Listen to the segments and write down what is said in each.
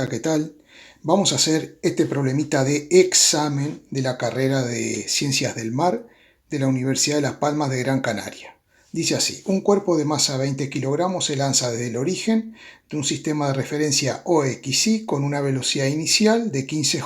¿Qué tal? Vamos a hacer este problemita de examen de la carrera de Ciencias del Mar de la Universidad de Las Palmas de Gran Canaria. Dice así: un cuerpo de masa 20 kilogramos se lanza desde el origen de un sistema de referencia OXY con una velocidad inicial de 15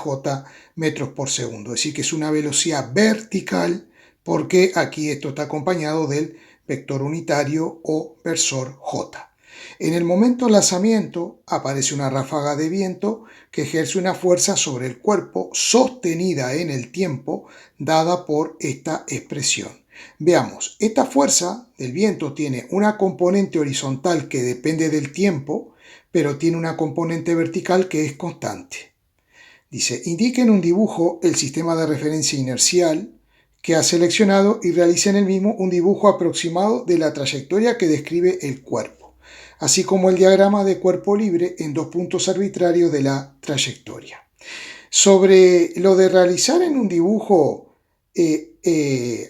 metros por segundo. Es decir, que es una velocidad vertical porque aquí esto está acompañado del vector unitario o versor J. En el momento del lanzamiento aparece una ráfaga de viento que ejerce una fuerza sobre el cuerpo sostenida en el tiempo dada por esta expresión. Veamos, esta fuerza del viento tiene una componente horizontal que depende del tiempo, pero tiene una componente vertical que es constante. Dice, indique en un dibujo el sistema de referencia inercial que ha seleccionado y realice en el mismo un dibujo aproximado de la trayectoria que describe el cuerpo, así como el diagrama de cuerpo libre en 2 puntos arbitrarios de la trayectoria. Sobre lo de realizar en un dibujo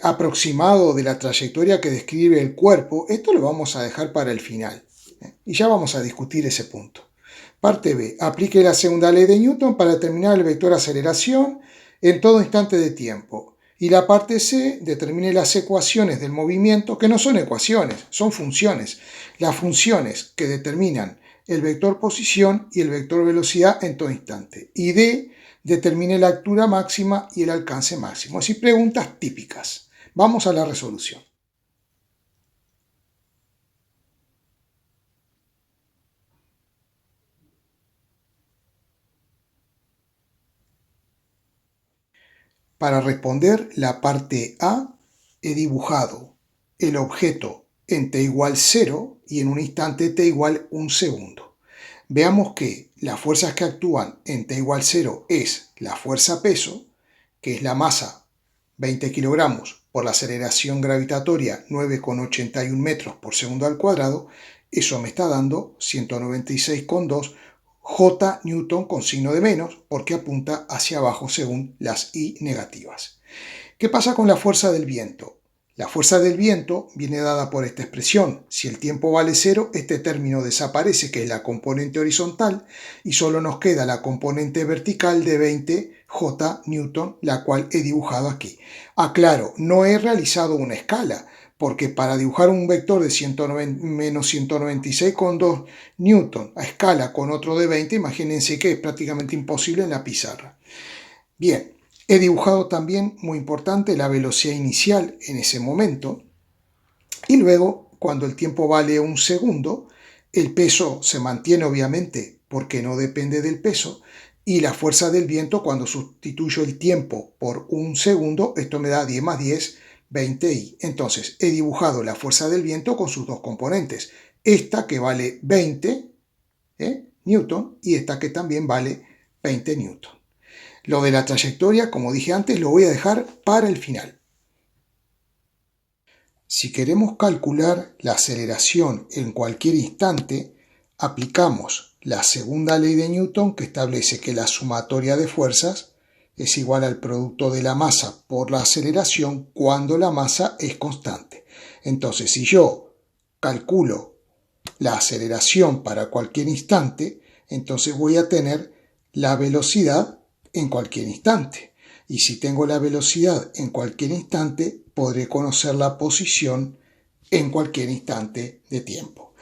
aproximado de la trayectoria que describe el cuerpo, esto lo vamos a dejar para el final, y ya vamos a discutir ese punto. Parte B. Aplique la segunda ley de Newton para determinar el vector aceleración en todo instante de tiempo. Y la parte C, determine las ecuaciones del movimiento, que no son ecuaciones, son funciones. Las funciones que determinan el vector posición y el vector velocidad en todo instante. Y D, determine la altura máxima y el alcance máximo. Así, preguntas típicas. Vamos a la resolución. Para responder la parte A, he dibujado el objeto en t igual 0 y en un instante t igual 1 segundo. Veamos que las fuerzas que actúan en t igual 0 es la fuerza peso, que es la masa 20 kilogramos por la aceleración gravitatoria 9,81 metros por segundo al cuadrado. Eso me está dando 196,2 J Newton con signo de menos porque apunta hacia abajo según las I negativas. ¿Qué pasa con la fuerza del viento? La fuerza del viento viene dada por esta expresión. Si el tiempo vale 0, este término desaparece, que es la componente horizontal, y solo nos queda la componente vertical de 20 J Newton, la cual he dibujado aquí. Aclaro, no he realizado una escala, porque para dibujar un vector de menos 196,2 Newton a escala con otro de 20, imagínense que es prácticamente imposible en la pizarra. Bien, he dibujado también, muy importante, la velocidad inicial en ese momento, y luego, cuando el tiempo vale 1 segundo, el peso se mantiene obviamente porque no depende del peso, y la fuerza del viento, cuando sustituyo el tiempo por 1 segundo, esto me da 10 más 10, 20i. Entonces, he dibujado la fuerza del viento con sus dos componentes. Esta que vale 20 Newton y esta que también vale 20 Newton. Lo de la trayectoria, como dije antes, lo voy a dejar para el final. Si queremos calcular la aceleración en cualquier instante, aplicamos la segunda ley de Newton, que establece que la sumatoria de fuerzas es igual al producto de la masa por la aceleración cuando la masa es constante. Entonces, si yo calculo la aceleración para cualquier instante, entonces voy a tener la velocidad en cualquier instante. Y si tengo la velocidad en cualquier instante, podré conocer la posición en cualquier instante de tiempo.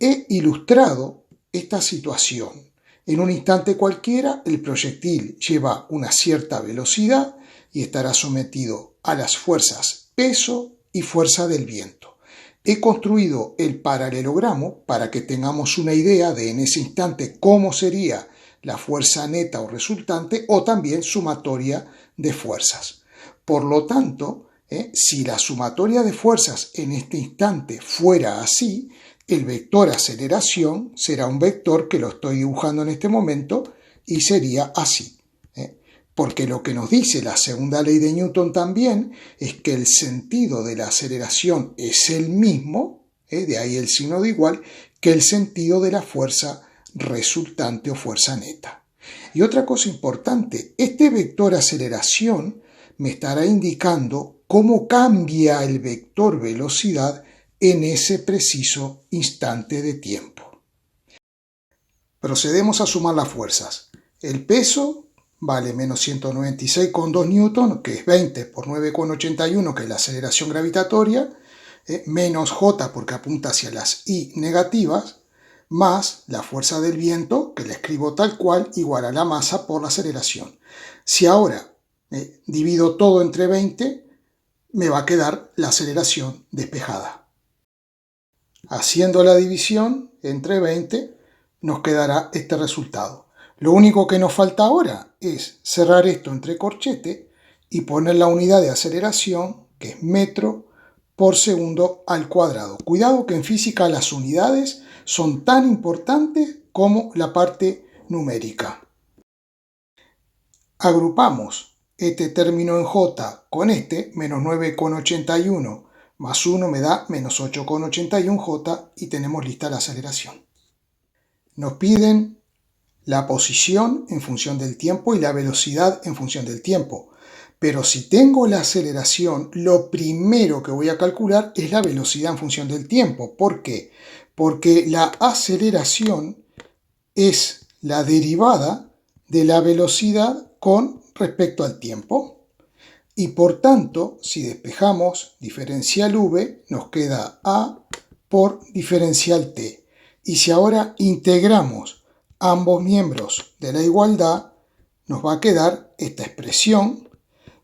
He ilustrado esta situación. En un instante cualquiera, el proyectil lleva una cierta velocidad y estará sometido a las fuerzas peso y fuerza del viento. He construido el paralelogramo para que tengamos una idea de en ese instante cómo sería la fuerza neta o resultante o también sumatoria de fuerzas. Por lo tanto, si la sumatoria de fuerzas en este instante fuera así, el vector aceleración será un vector que lo estoy dibujando en este momento y sería así. Porque lo que nos dice la segunda ley de Newton también es que el sentido de la aceleración es el mismo, de ahí el signo de igual, que el sentido de la fuerza resultante o fuerza neta. Y otra cosa importante, este vector aceleración me estará indicando cómo cambia el vector velocidad en ese preciso instante de tiempo. Procedemos a sumar las fuerzas. El peso vale menos 196,2 newton, que es 20 por 9,81, que es la aceleración gravitatoria, menos J porque apunta hacia las I negativas, más la fuerza del viento, que la escribo tal cual, igual a la masa por la aceleración. Si ahora divido todo entre 20, me va a quedar la aceleración despejada. Haciendo la división entre 20, nos quedará este resultado. Lo único que nos falta ahora es cerrar esto entre corchete y poner la unidad de aceleración, que es metro por segundo al cuadrado. Cuidado que en física las unidades son tan importantes como la parte numérica. Agrupamos este término en J con este, menos 9,81 más 1 me da menos 8,81 J y tenemos lista la aceleración. Nos piden la posición en función del tiempo y la velocidad en función del tiempo. Pero si tengo la aceleración, lo primero que voy a calcular es la velocidad en función del tiempo. ¿Por qué? Porque la aceleración es la derivada de la velocidad con respecto al tiempo. Y por tanto, si despejamos diferencial v, nos queda a por diferencial t. Y si ahora integramos ambos miembros de la igualdad, nos va a quedar esta expresión,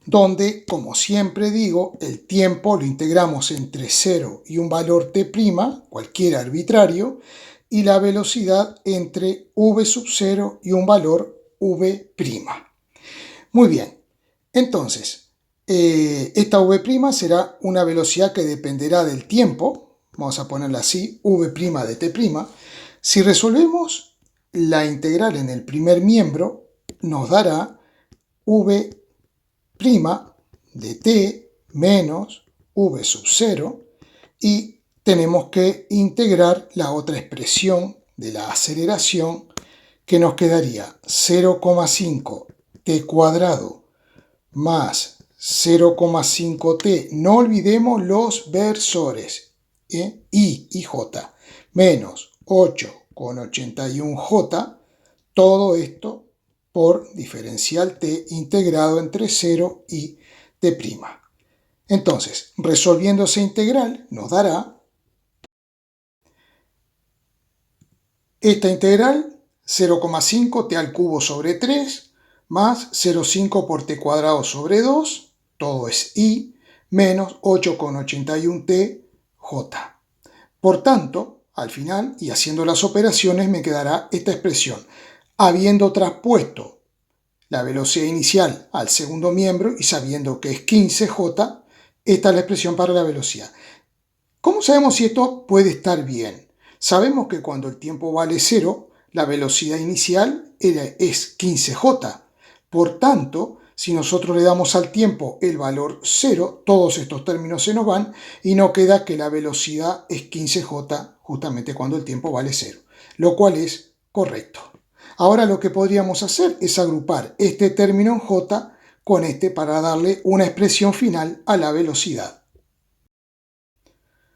donde, como siempre digo, el tiempo lo integramos entre 0 y un valor t', cualquiera arbitrario, y la velocidad entre v sub 0 y un valor v'. Muy bien, entonces, esta v' será una velocidad que dependerá del tiempo, vamos a ponerla así, v' de t'. Si resolvemos la integral en el primer miembro, nos dará v' de t menos v sub 0 y tenemos que integrar la otra expresión de la aceleración que nos quedaría 0,5 t cuadrado más 0,5t, no olvidemos los versores, I y j, menos 8,81j, todo esto por diferencial t integrado entre 0 y t'. Entonces, resolviendo esa integral, nos dará esta integral 0,5 t al cubo sobre 3 más 0,5 por t cuadrado sobre 2, todo es i, menos 8,81t j. Por tanto, al final, y haciendo las operaciones, me quedará esta expresión. Habiendo traspuesto la velocidad inicial al segundo miembro y sabiendo que es 15j, esta es la expresión para la velocidad. ¿Cómo sabemos si esto puede estar bien? Sabemos que cuando el tiempo vale 0, la velocidad inicial es 15j. Por tanto, si nosotros le damos al tiempo el valor 0, todos estos términos se nos van y no queda que la velocidad es 15j justamente cuando el tiempo vale 0, lo cual es correcto. Ahora lo que podríamos hacer es agrupar este término en j con este para darle una expresión final a la velocidad.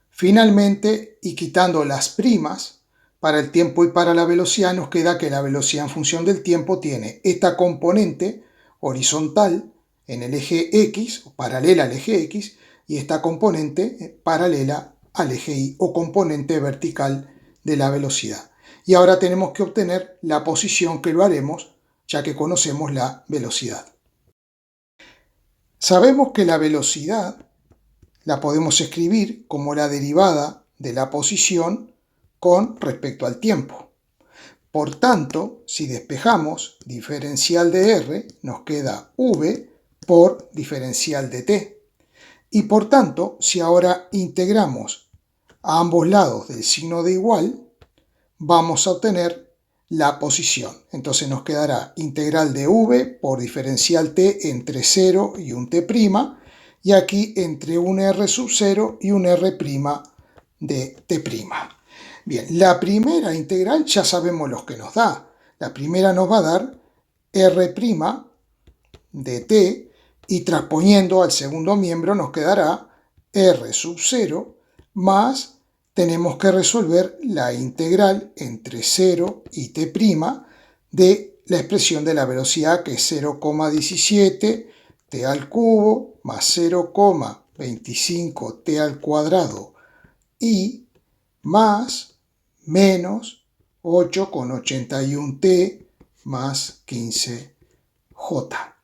Finalmente, y quitando las primas, para el tiempo y para la velocidad nos queda que la velocidad en función del tiempo tiene esta componente horizontal en el eje X, o paralela al eje X, y esta componente paralela al eje Y, o componente vertical de la velocidad. Y ahora tenemos que obtener la posición, que lo haremos, ya que conocemos la velocidad. Sabemos que la velocidad la podemos escribir como la derivada de la posición con respecto al tiempo. Por tanto, si despejamos diferencial de r, nos queda v por diferencial de t. Y por tanto, si ahora integramos a ambos lados del signo de igual, vamos a obtener la posición. Entonces nos quedará integral de v por diferencial t entre 0 y un t', y aquí entre un r sub 0 y un r' de t'. Bien, la primera integral ya sabemos lo que nos da. La primera nos va a dar r' de t, y transponiendo al segundo miembro nos quedará r sub 0 más tenemos que resolver la integral entre 0 y t' de la expresión de la velocidad, que es 0,17 t al cubo más 0,25 t al cuadrado y más menos 8,81 t más 15 j.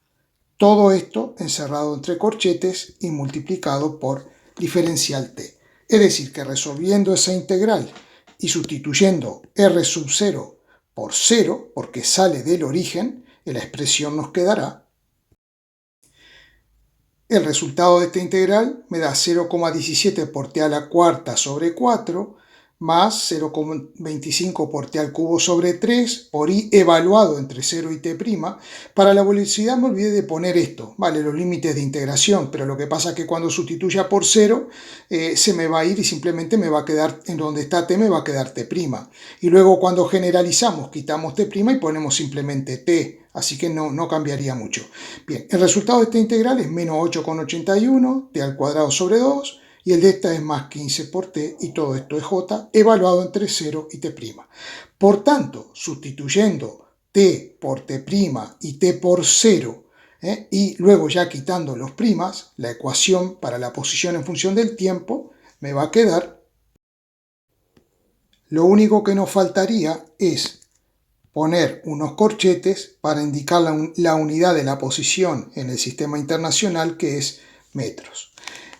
Todo esto encerrado entre corchetes y multiplicado por diferencial t. Es decir, que resolviendo esa integral y sustituyendo r sub 0 por 0, porque sale del origen, la expresión nos quedará. El resultado de esta integral me da 0,17 por t a la cuarta sobre 4 más 0,25 por t al cubo sobre 3 por i evaluado entre 0 y t'. Para la velocidad me olvidé de poner esto, vale, los límites de integración, pero lo que pasa es que cuando sustituya por 0 se me va a ir y simplemente me va a quedar, en donde está t me va a quedar t'. Y luego cuando generalizamos quitamos t' y ponemos simplemente t, así que no cambiaría mucho. Bien, el resultado de esta integral es menos 8,81 t al cuadrado sobre 2, y el de esta es más 15 por t, y todo esto es j, evaluado entre 0 y t'. Por tanto, sustituyendo t por t' y t por 0, y luego ya quitando los primas, la ecuación para la posición en función del tiempo me va a quedar. Lo único que nos faltaría es poner unos corchetes para indicar la unidad de la posición en el sistema internacional, que es metros.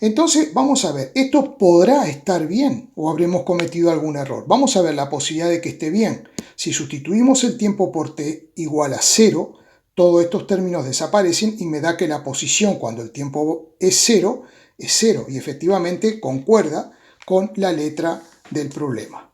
Entonces, vamos a ver, ¿esto podrá estar bien o habremos cometido algún error? Vamos a ver la posibilidad de que esté bien. Si sustituimos el tiempo por t igual a 0, todos estos términos desaparecen y me da que la posición cuando el tiempo es 0, y efectivamente concuerda con la letra del problema.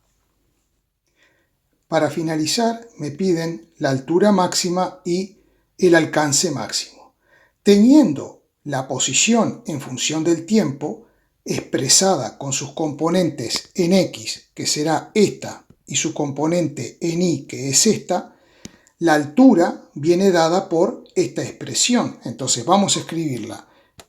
Para finalizar, me piden la altura máxima y el alcance máximo. Teniendo la posición en función del tiempo expresada con sus componentes en x, que será esta, y su componente en y, que es esta, la altura viene dada por esta expresión. Entonces vamos a escribirla.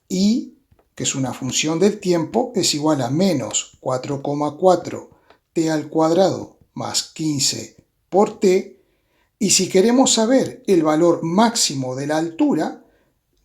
Y, que es una función del tiempo, es igual a menos 4,4 t al cuadrado más 15 por t. Y si queremos saber el valor máximo de la altura,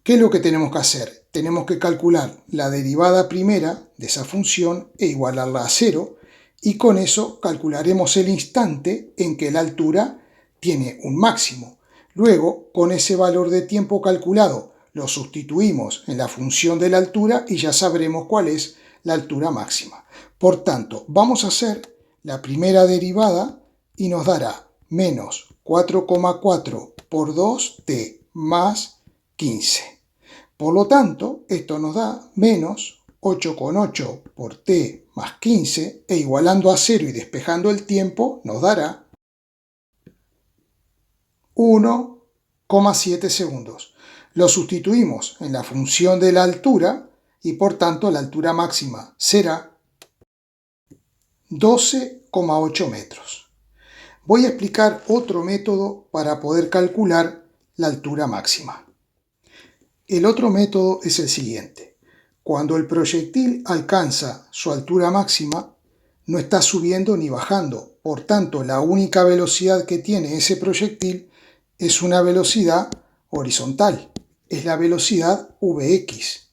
¿qué es lo que tenemos que hacer? Tenemos que calcular la derivada primera de esa función e igualarla a 0, y con eso calcularemos el instante en que la altura tiene un máximo. Luego, con ese valor de tiempo calculado, lo sustituimos en la función de la altura y ya sabremos cuál es la altura máxima. Por tanto, vamos a hacer la primera derivada y nos dará menos 4,4 por 2t más 15. Por lo tanto, esto nos da menos 8,8 por t más 15, e igualando a 0 y despejando el tiempo, nos dará 1,7 segundos. Lo sustituimos en la función de la altura y por tanto la altura máxima será 12,8 metros. Voy a explicar otro método para poder calcular la altura máxima. El otro método es el siguiente. Cuando el proyectil alcanza su altura máxima, no está subiendo ni bajando. Por tanto, la única velocidad que tiene ese proyectil es una velocidad horizontal. Es la velocidad Vx.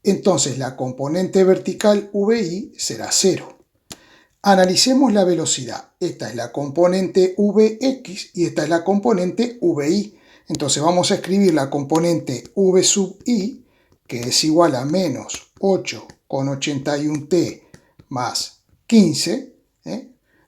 Entonces, la componente vertical Vi será 0. Analicemos la velocidad. Esta es la componente Vx y esta es la componente Vi. Entonces vamos a escribir la componente V sub i, que es igual a menos 8,81t más 15.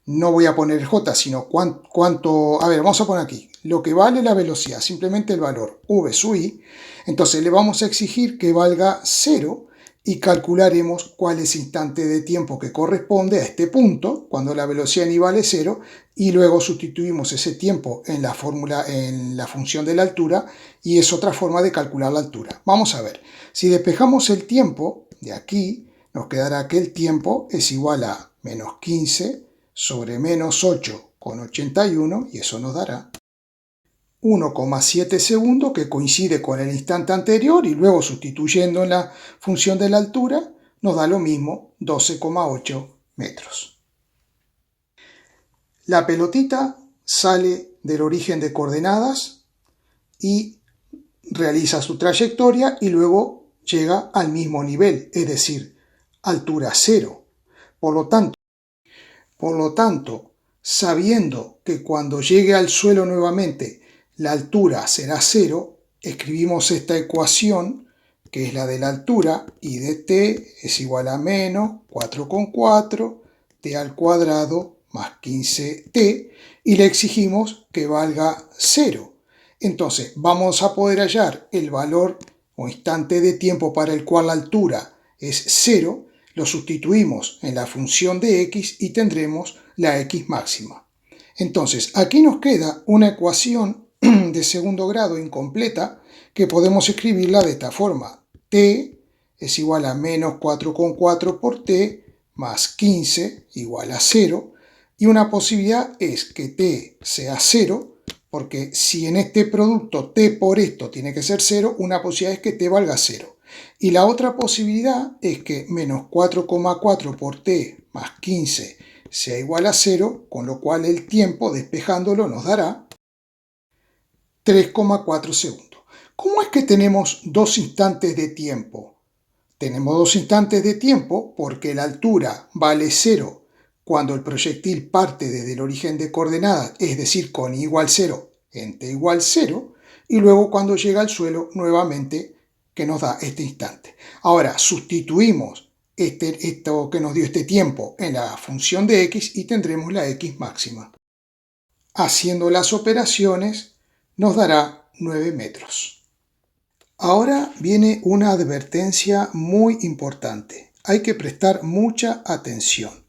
No voy a poner j, sino cuánto... A ver, vamos a poner aquí lo que vale la velocidad, simplemente el valor V sub i. Entonces le vamos a exigir que valga 0 y calcularemos cuál es el instante de tiempo que corresponde a este punto, cuando la velocidad en i vale 0, y luego sustituimos ese tiempo en la fórmula, en la función de la altura, y es otra forma de calcular la altura. Vamos a ver, si despejamos el tiempo de aquí, nos quedará que el tiempo es igual a menos 15 sobre menos 8,81, y eso nos dará 1,7 segundos, que coincide con el instante anterior, y luego sustituyendo en la función de la altura nos da lo mismo, 12,8 metros. La pelotita sale del origen de coordenadas y realiza su trayectoria y luego llega al mismo nivel, es decir, altura 0. Por lo tanto, sabiendo que cuando llegue al suelo nuevamente la altura será 0, escribimos esta ecuación, que es la de la altura, y de t es igual a menos 4,4 t al cuadrado más 15t, y le exigimos que valga 0. Entonces, vamos a poder hallar el valor o instante de tiempo para el cual la altura es 0, lo sustituimos en la función de x y tendremos la x máxima. Entonces, aquí nos queda una ecuación de segundo grado incompleta que podemos escribirla de esta forma. T es igual a menos 4,4 por t más 15 igual a 0. Y una posibilidad es que t sea 0, porque si en este producto t por esto tiene que ser 0, una posibilidad es que t valga 0. Y la otra posibilidad es que menos 4,4 por t más 15 sea igual a 0, con lo cual el tiempo, despejándolo, nos dará 3,4 segundos. ¿Cómo es que tenemos dos instantes de tiempo? Tenemos dos instantes de tiempo porque la altura vale 0 cuando el proyectil parte desde el origen de coordenadas, es decir, con i igual 0 en t igual 0, y luego cuando llega al suelo nuevamente, que nos da este instante. Ahora sustituimos esto que nos dio este tiempo en la función de x y tendremos la x máxima. Haciendo las operaciones nos dará 9 metros. Ahora viene una advertencia muy importante. Hay que prestar mucha atención.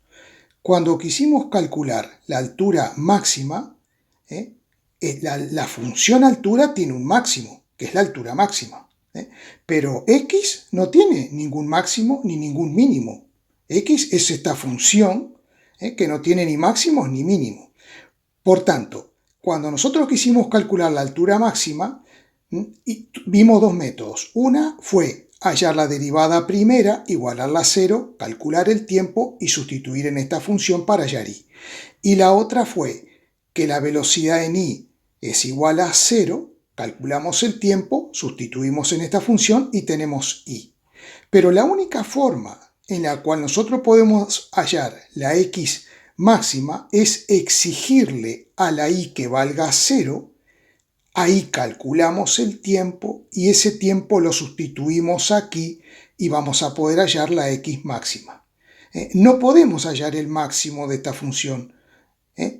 Cuando quisimos calcular la altura máxima, la función altura tiene un máximo, que es la altura máxima. Pero x no tiene ningún máximo ni ningún mínimo. X es esta función que no tiene ni máximos ni mínimos. Por tanto, cuando nosotros quisimos calcular la altura máxima, vimos dos métodos. Una fue hallar la derivada primera, igualarla a 0, calcular el tiempo y sustituir en esta función para hallar i. Y la otra fue que la velocidad en i es igual a 0, calculamos el tiempo, sustituimos en esta función y tenemos i. Pero la única forma en la cual nosotros podemos hallar la x máxima es exigirle a la i que valga 0. Ahí calculamos el tiempo y ese tiempo lo sustituimos aquí y vamos a poder hallar la x máxima. No podemos hallar el máximo de esta función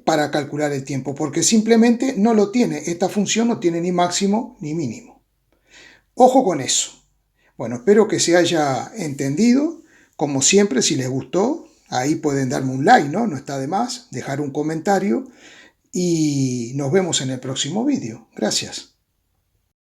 para calcular el tiempo porque simplemente no lo tiene. Esta función no tiene ni máximo ni mínimo. Ojo con eso. Bueno, espero que se haya entendido. Como siempre, si les gustó, ahí pueden darme un like, ¿no? No está de más, dejar un comentario. Y nos vemos en el próximo vídeo. Gracias.